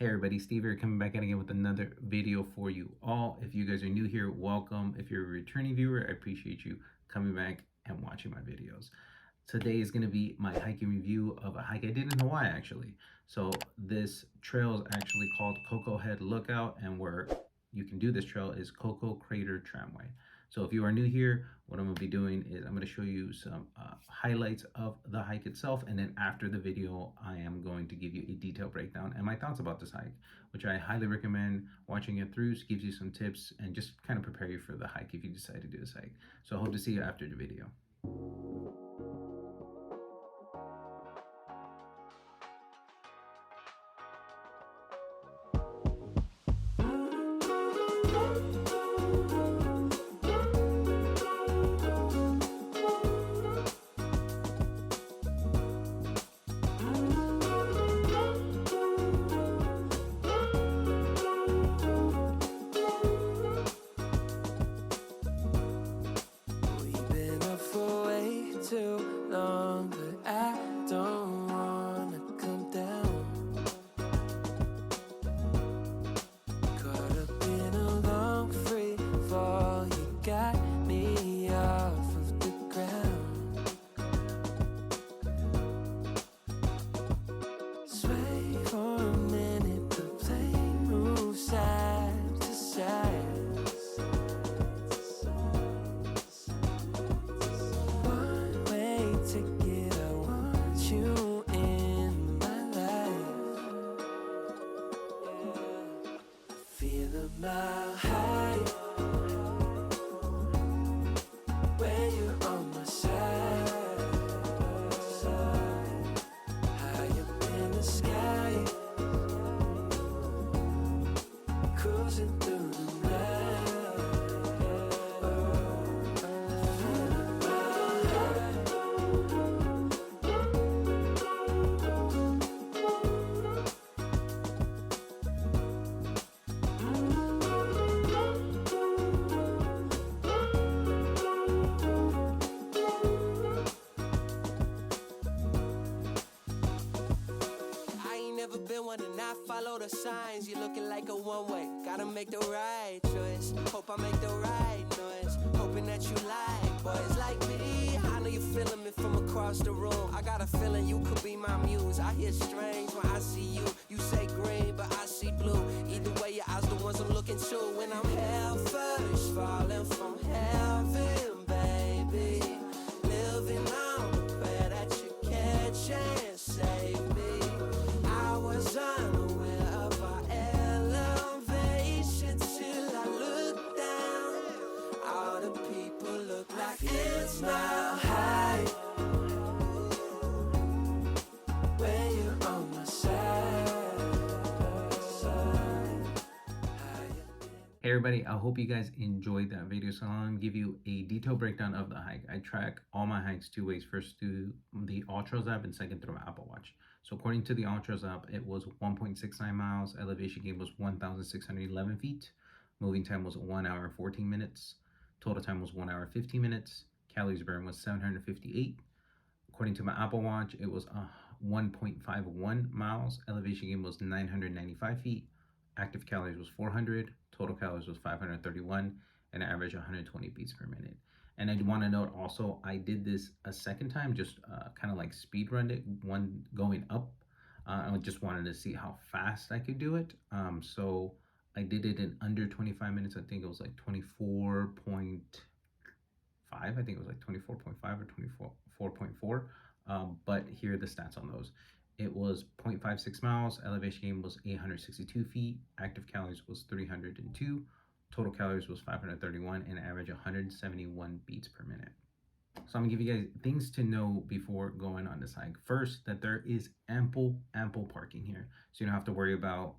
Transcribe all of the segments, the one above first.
Hey everybody, Steve here, coming back again with another video for you all. If you guys are new here, welcome. If you're a returning viewer, I appreciate you coming back and watching my videos. Today is going to be my hiking review of a hike I did in Hawaii, actually. So this trail is actually called Kokohead Lookout, and where you can do this trail is Coco Crater Tramway. So if you are new here, what I'm going to be doing is I'm going to show you some highlights of the hike itself, and then after the video I am going to give you a detailed breakdown and my thoughts about this hike, which I highly recommend watching it through. It gives you some tips and just kind of prepare you for the hike if you decide to do this hike. So I hope to see you after the video. Too long, but I don't wanna come down. Caught up in a long free fall, you got me off of the ground. Sway for a minute, the plane moves side to side. Mile high, when you're on my side, high up in the sky, cruising through the night. And I follow the signs. You're looking like a one-way. Gotta make the right choice. Hope I make the right noise. Hoping that you like boys like me. I know you're feeling me from across the room. I got a feeling you could be my muse. I hear strange when I see you. You say green, but I see blue. Either way, your eyes the ones I'm looking to. When I'm hell first, falling from heaven, baby. Living on the prayer that you catch and save me. I was unaware of our elevation till I looked down. All the people look like it's mile high. When you're on my side. Hey everybody, I hope you guys enjoyed that video. So I'm going to give you a detailed breakdown of the hike. I track all my hikes two ways. First through the Alltrails app and second through my Apple Watch. So according to the Alltrails app, it was 1.69 miles. Elevation gain was 1,611 feet. Moving time was 1 hour and 14 minutes. Total time was 1 hour and 15 minutes. Calories burned was 758. According to my Apple Watch, it was 1.51 miles. Elevation gain was 995 feet. Active calories was 400. Total calories was 531. And average 120 beats per minute. And I want to note also, I did this a second time, just kind of like speed run it, one going up. I just wanted to see how fast I could do it. So I did it in under 25 minutes. I think it was like 24.5. I think it was like 24.5 or 24.4. But here are the stats on those. It was 0.56 miles. Elevation gain was 862 feet. Active calories was 302. Total calories was 531 and average 171 beats per minute. So I'm gonna give you guys things to know before going on this hike. First, that there is ample parking here. So you don't have to worry about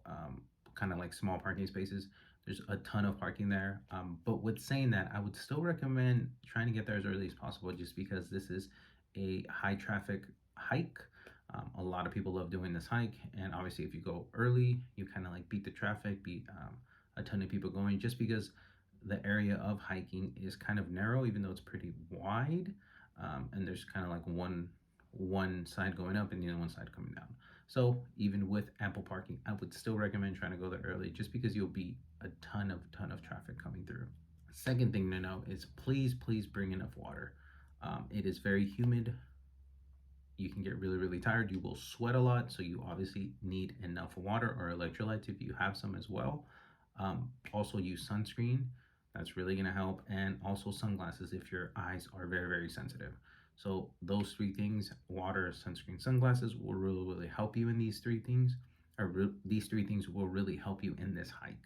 kind of like small parking spaces. There's a ton of parking there. But with saying that, I would still recommend trying to get there as early as possible, just because this is a high traffic hike. A lot of people love doing this hike, and obviously if you go early, you kind of like beat the traffic, beat a ton of people going, just because the area of hiking is kind of narrow, even though it's pretty wide, and there's kind of like one side going up and the other one side coming down. So even with ample parking, I would still recommend trying to go there early, just because you'll be a ton of traffic coming through. Second thing to know is please bring enough water. It is very humid. You can get really tired. You will sweat a lot, so you obviously need enough water or electrolytes if you have some as well. Also use sunscreen. That's really going to help, and also sunglasses if your eyes are very sensitive. So those three things: water, sunscreen, sunglasses, will really help you in these three things. These three things will really help you in this hike.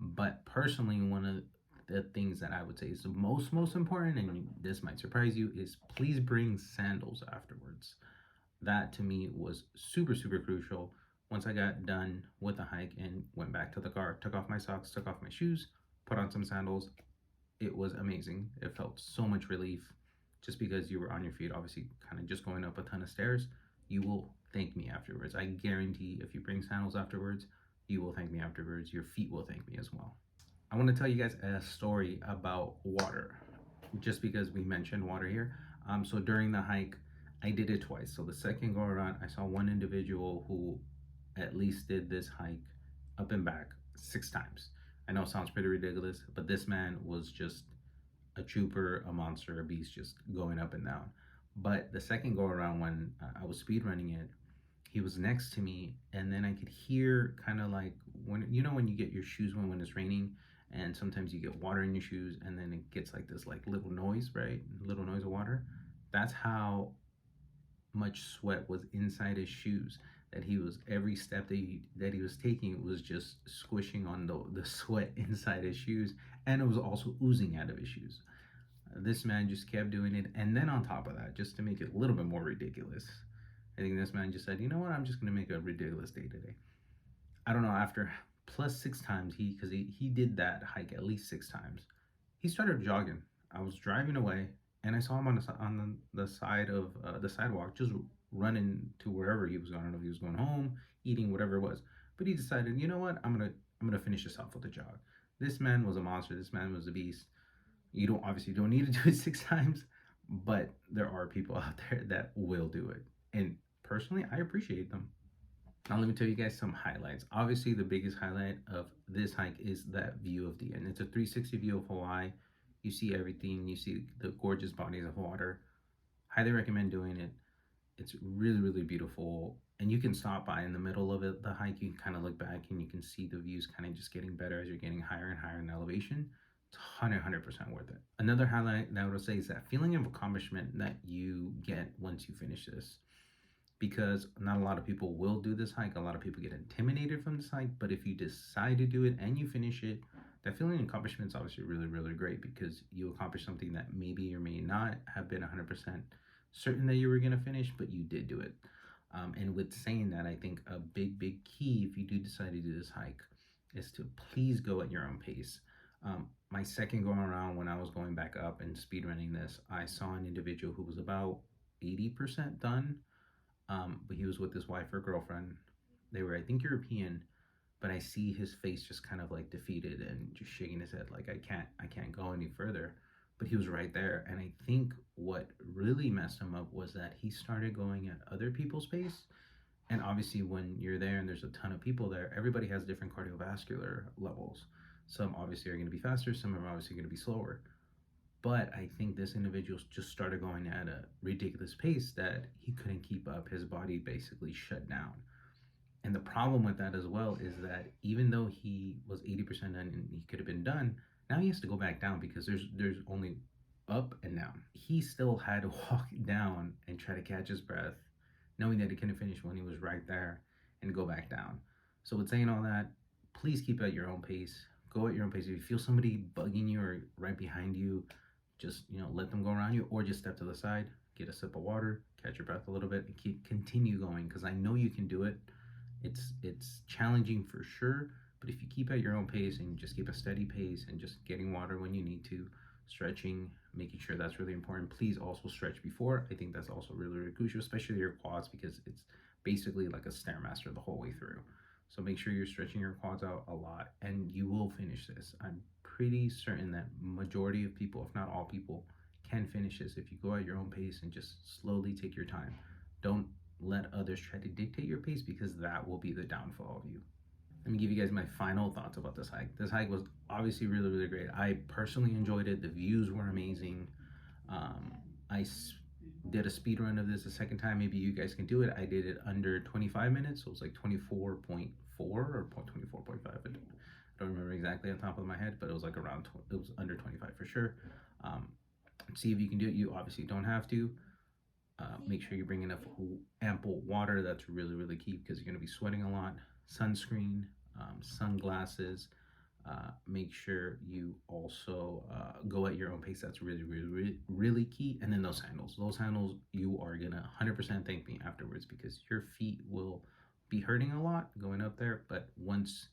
But personally, one of the things that I would say is the most important, and this might surprise you, is please bring sandals afterwards. That to me was super crucial. Once I got done with the hike and went back to the car, took off my socks, took off my shoes, put on some sandals, it was amazing. It felt so much relief, just because you were on your feet, obviously kind of just going up a ton of stairs. You will thank me afterwards. I guarantee if you bring sandals afterwards, you will thank me afterwards. Your feet will thank me as well. I want to tell you guys a story about water, just because we mentioned water here. So during the hike, I did it twice. So the second go around, I saw one individual who at least did this hike up and back 6 times. I know it sounds pretty ridiculous, but this man was just a trooper, a monster, a beast, just going up and down. But the second go around, when I was speed running it, he was next to me, and then I could hear kind of like, when you get your shoes when it's raining, and sometimes you get water in your shoes, and then it gets like this like little noise, right? Little noise of water. That's how much sweat was inside his shoes. That he was, every step that he was taking was just squishing on the sweat inside his shoes, and it was also oozing out of his shoes. This man just kept doing it, and then on top of that, just to make it a little bit more ridiculous, I think this man just said, "You know what? I'm just gonna make a ridiculous day today." I don't know. After plus 6 times, because he did that hike at least 6 times, he started jogging. I was driving away, and I saw him on the side of the sidewalk, just running to wherever he was going. I don't know if he was going home, eating, whatever it was. But he decided, you know what? I'm gonna finish this off with a jog. This man was a monster. This man was a beast. You don't need to do it 6 times, but there are people out there that will do it, and personally, I appreciate them. Now let me tell you guys some highlights. Obviously, the biggest highlight of this hike is that view of the end. It's a 360 view of Hawaii. You see everything. You see the gorgeous bodies of water. Highly recommend doing it. It's really beautiful, and you can stop by in the middle of it. The hike, you can kind of look back and you can see the views kind of just getting better as you're getting higher and higher in elevation. It's 100% worth it. Another highlight that I would say is that feeling of accomplishment that you get once you finish this, because not a lot of people will do this hike. A lot of people get intimidated from this hike, but if you decide to do it and you finish it, that feeling of accomplishment is obviously really great, because you accomplish something that maybe or may not have been 100% certain that you were going to finish, but you did do it. And with saying that, I think a big key, if you do decide to do this hike, is to please go at your own pace. My second going around, when I was going back up and speed running this, I saw an individual who was about 80% done, but he was with his wife or girlfriend. They were, I think, European, but I see his face just kind of like defeated and just shaking his head like, I can't go any further. But he was right there, and I think what really messed him up was that he started going at other people's pace. And obviously, when you're there and there's a ton of people there, everybody has different cardiovascular levels. Some obviously are going to be faster, some are obviously going to be slower. But I think this individual just started going at a ridiculous pace that he couldn't keep up. His body basically shut down. And the problem with that as well is that even though he was 80% done and he could have been done, now he has to go back down, because there's only up and down. He still had to walk down and try to catch his breath, knowing that he couldn't finish when he was right there, and go back down. So with saying all that, please keep at your own pace. Go at your own pace. If you feel somebody bugging you or right behind you, just let them go around you, or just step to the side, get a sip of water, catch your breath a little bit, and continue going, because I know you can do it. It's challenging for sure, but if you keep at your own pace and you just keep a steady pace and just getting water when you need to, stretching, making sure that's really important. Please also stretch before. I think that's also really crucial, especially your quads, because it's basically like a stairmaster the whole way through. So make sure you're stretching your quads out a lot, and you will finish this. I'm pretty certain that majority of people, if not all people, can finish this if you go at your own pace and just slowly take your time. Don't let others try to dictate your pace, because that will be the downfall of you. Let me give you guys my final thoughts about this hike. This hike was obviously really, really great. I personally enjoyed it. The views were amazing. Um, I did a speed run of this a second time. Maybe you guys can do it. I did it under 25 minutes, so it was like 24.4 or 24.5. I don't remember exactly on top of my head, but it was like around. It was under 25 for sure. Um, see if you can do it. You obviously don't have to. Make sure you bring enough ample water. That's really, really key, because you're going to be sweating a lot. Sunscreen, sunglasses. Make sure you also go at your own pace. That's really, really, really, really key. And then those handles. Those handles, you are going to 100% thank me afterwards, because your feet will be hurting a lot going up there. But once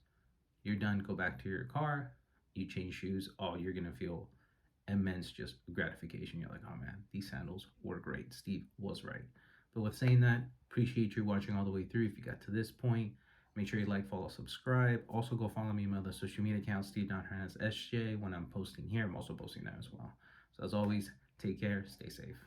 you're done, go back to your car, you change shoes. Oh, you're going to feel immense just gratification. You're like, oh man, these sandals were great. Steve was right. But with saying that, appreciate you watching all the way through. If you got to this point, make sure you like, follow, subscribe. Also, go follow me on my other social media accounts, Steve Hernandez SJ. When I'm posting here, I'm also posting there as well. So as always, take care, stay safe.